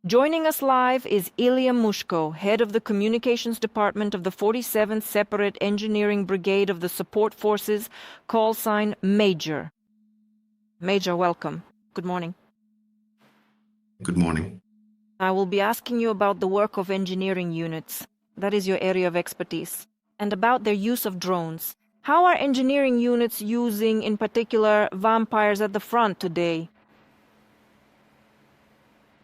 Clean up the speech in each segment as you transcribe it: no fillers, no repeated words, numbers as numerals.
Joining us live is Ilya Mushko, head of the Communications Department of the 47th Separate Engineering Brigade of the Support Forces, call sign Major. Major, welcome. Good morning. Good morning. I will be asking you about the work of engineering units. That is your area of expertise. And about their use of drones. How are engineering units using, in particular, vampires at the front today?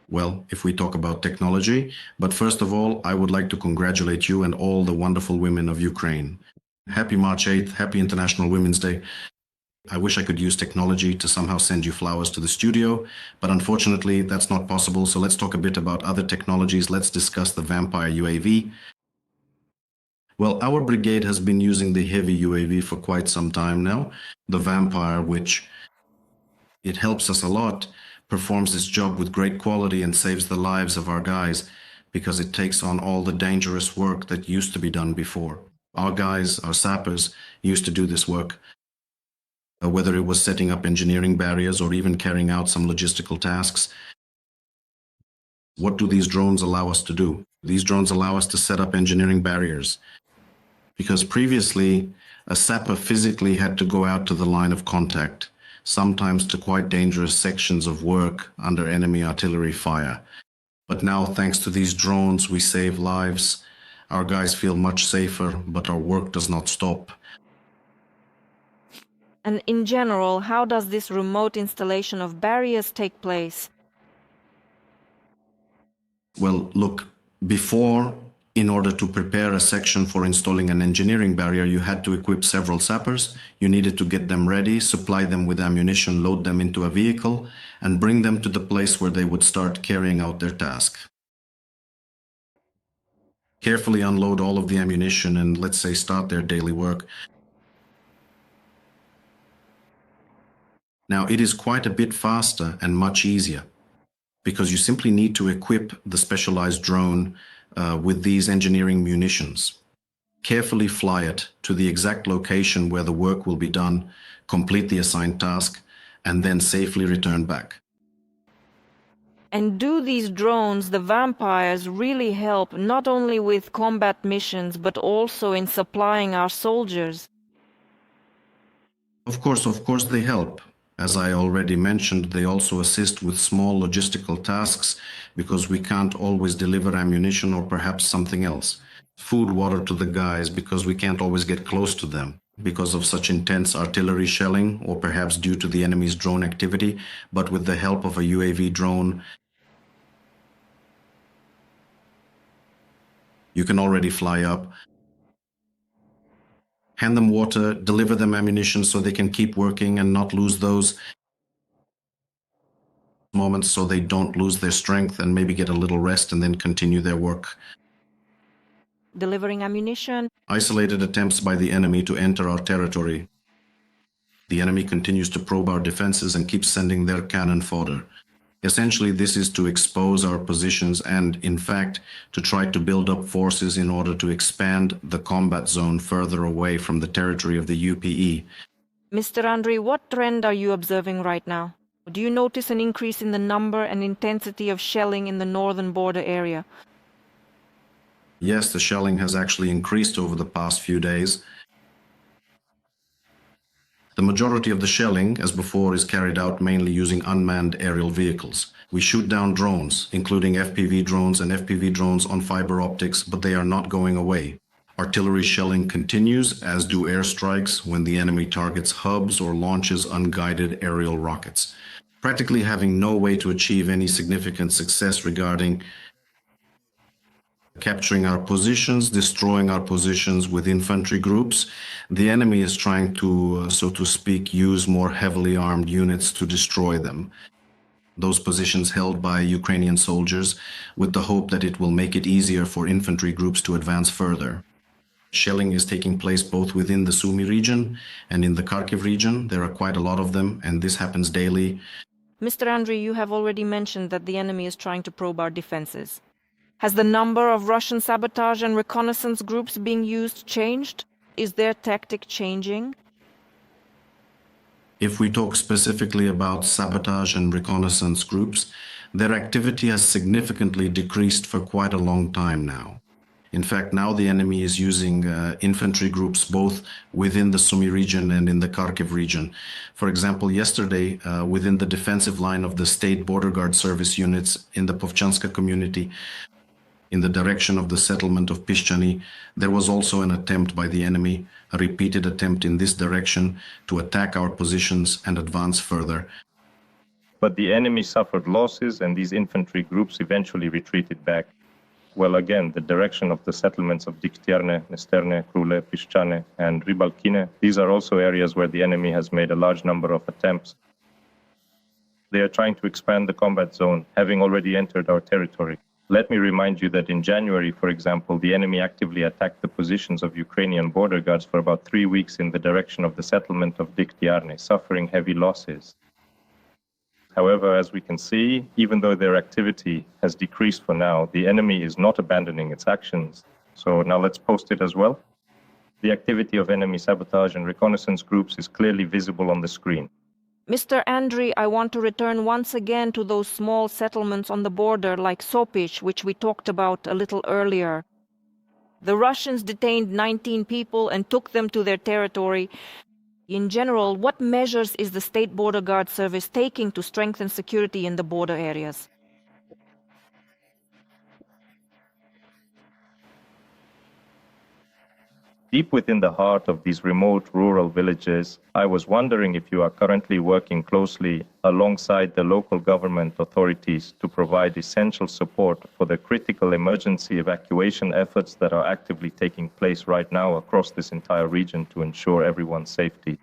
Well, if we talk about technology, but first of all, I would like to congratulate you and all the wonderful women of Ukraine. Happy March 8th, happy International Women's Day. I wish I could use technology to somehow send you flowers to the studio, but unfortunately that's not possible. So let's talk a bit about other technologies. Let's discuss the Vampire UAV. Well, our brigade has been using the heavy UAV for quite some time now. The Vampire, which it helps us a lot, performs its job with great quality and saves the lives of our guys because it takes on all the dangerous work that used to be done before. Our guys, our sappers, used to do this work, whether it was setting up engineering barriers or even carrying out some logistical tasks. What do these drones allow us to do? These drones allow us to set up engineering barriers because previously a sapper physically had to go out to the line of contact, sometimes to quite dangerous sections of work under enemy artillery fire. But now, thanks to these drones, we save lives. Our guys feel much safer, but our work does not stop. And in general, how does this remote installation of barriers take place? Well, look, before, in order to prepare a section for installing an engineering barrier, you had to equip several sappers. You needed to get them ready, supply them with ammunition, load them into a vehicle, and bring them to the place where they would start carrying out their task. Carefully unload all of the ammunition and, let's say, start their daily work. Now, it is quite a bit faster and much easier because you simply need to equip the specialized drone with these engineering munitions. Carefully fly it to the exact location where the work will be done, complete the assigned task, and then safely return back. And do these drones, the vampires, really help not only with combat missions, but also in supplying our soldiers? Of course they help. As I already mentioned, they also assist with small logistical tasks because we can't always deliver ammunition or perhaps something else. Food, water to the guys because we can't always get close to them because of such intense artillery shelling or perhaps due to the enemy's drone activity. But with the help of a UAV drone, you can already fly up, hand them water, deliver them ammunition so they can keep working and not lose those moments so they don't lose their strength and maybe get a little rest and then continue their work. Delivering ammunition. Isolated attempts by the enemy to enter our territory. The enemy continues to probe our defenses and keeps sending their cannon fodder. Essentially, this is to expose our positions and, in fact, to try to build up forces in order to expand the combat zone further away from the territory of the UPE. Mr. Andriy, what trend are you observing right now? Do you notice an increase in the number and intensity of shelling in the northern border area? Yes, the shelling has actually increased over the past few days. The majority of the shelling, as before, is carried out mainly using unmanned aerial vehicles. We shoot down drones, including FPV drones and FPV drones on fiber optics, but they are not going away. Artillery shelling continues, as do airstrikes when the enemy targets hubs or launches unguided aerial rockets, practically having no way to achieve any significant success regarding capturing our positions, destroying our positions with infantry groups. The enemy is trying to, so to speak, use more heavily armed units to destroy them. Those positions held by Ukrainian soldiers with the hope that it will make it easier for infantry groups to advance further. Shelling is taking place both within the Sumy region and in the Kharkiv region. There are quite a lot of them, and this happens daily. Mr. Andriy, you have already mentioned that the enemy is trying to probe our defenses. Has the number of Russian sabotage and reconnaissance groups being used changed? Is their tactic changing? If we talk specifically about sabotage and reconnaissance groups, their activity has significantly decreased for quite a long time now. In fact, now the enemy is using infantry groups both within the Sumy region and in the Kharkiv region. For example, yesterday, within the defensive line of the State Border Guard Service units in the Povchanska community, in the direction of the settlement of Pishchani, there was also an attempt by the enemy, a repeated attempt in this direction to attack our positions and advance further. But the enemy suffered losses and these infantry groups eventually retreated back. Well, again, the direction of the settlements of Diktyarne, Nesterne, Krule, Pishchane, and Ribalkine, these are also areas where the enemy has made a large number of attempts. They are trying to expand the combat zone, having already entered our territory. Let me remind you that in January, for example, the enemy actively attacked the positions of Ukrainian border guards for about 3 weeks in the direction of the settlement of Diktyarne, suffering heavy losses. However, as we can see, even though their activity has decreased for now, the enemy is not abandoning its actions. So now let's post it as well. The activity of enemy sabotage and reconnaissance groups is clearly visible on the screen. Mr. Andriy, I want to return once again to those small settlements on the border like Sopich, which we talked about a little earlier. The Russians detained 19 people and took them to their territory. In general, what measures is the State Border Guard Service taking to strengthen security in the border areas? Deep within the heart of these remote rural villages, I was wondering if you are currently working closely alongside the local government authorities to provide essential support for the critical emergency evacuation efforts that are actively taking place right now across this entire region to ensure everyone's safety.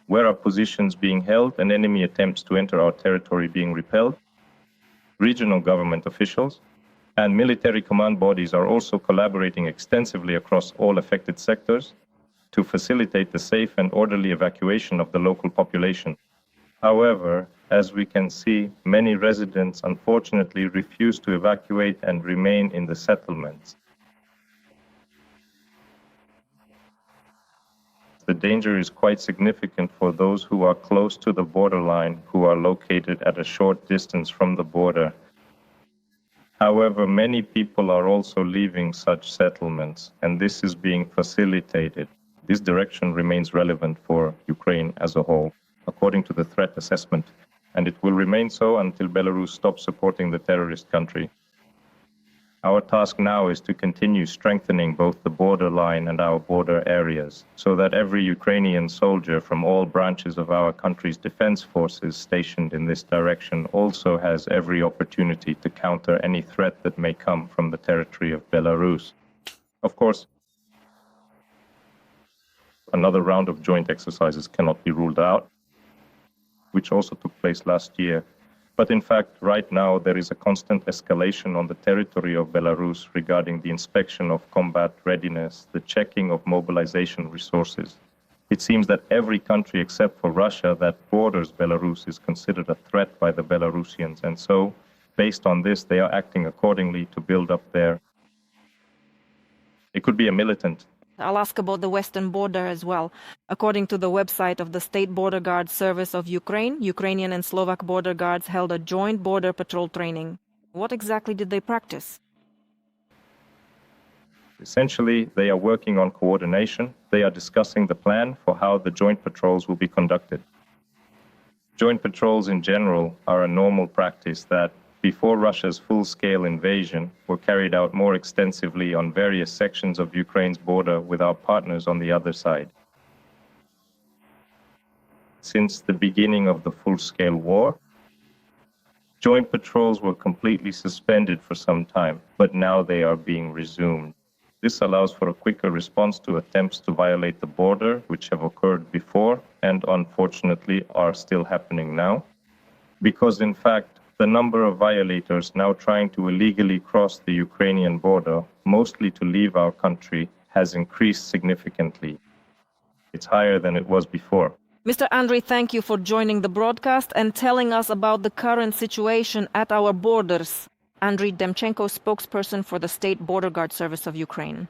Where are positions being held and enemy attempts to enter our territory being repelled? Regional government officials and military command bodies are also collaborating extensively across all affected sectors to facilitate the safe and orderly evacuation of the local population. However, as we can see, many residents unfortunately refuse to evacuate and remain in the settlements. The danger is quite significant for those who are close to the borderline, who are located at a short distance from the border. However, many people are also leaving such settlements, and this is being facilitated. This direction remains relevant for Ukraine as a whole, according to the threat assessment, and it will remain so until Belarus stops supporting the terrorist country. Our task now is to continue strengthening both the borderline and our border areas, so that every Ukrainian soldier from all branches of our country's defense forces stationed in this direction also has every opportunity to counter any threat that may come from the territory of Belarus. Of course, another round of joint exercises cannot be ruled out, which also took place last year. But in fact, right now, there is a constant escalation on the territory of Belarus regarding the inspection of combat readiness, the checking of mobilization resources. It seems that every country except for Russia that borders Belarus is considered a threat by the Belarusians. And so, based on this, they are acting accordingly to build up their... It could be a militant. I'll ask about the western border as well. According to the website of the State Border Guard Service of Ukraine, Ukrainian and Slovak border guards held a joint border patrol training. What exactly did they practice? Essentially, they are working on coordination. They are discussing the plan for how the joint patrols will be conducted. Joint patrols in general are a normal practice that, before Russia's full-scale invasion, were carried out more extensively on various sections of Ukraine's border with our partners on the other side. Since the beginning of the full-scale war, joint patrols were completely suspended for some time, but now they are being resumed. This allows for a quicker response to attempts to violate the border, which have occurred before and unfortunately are still happening now, because in fact, the number of violators now trying to illegally cross the Ukrainian border, mostly to leave our country, has increased significantly. It's higher than it was before. Mr. Andriy, thank you for joining the broadcast and telling us about the current situation at our borders. Andriy Demchenko, spokesperson for the State Border Guard Service of Ukraine.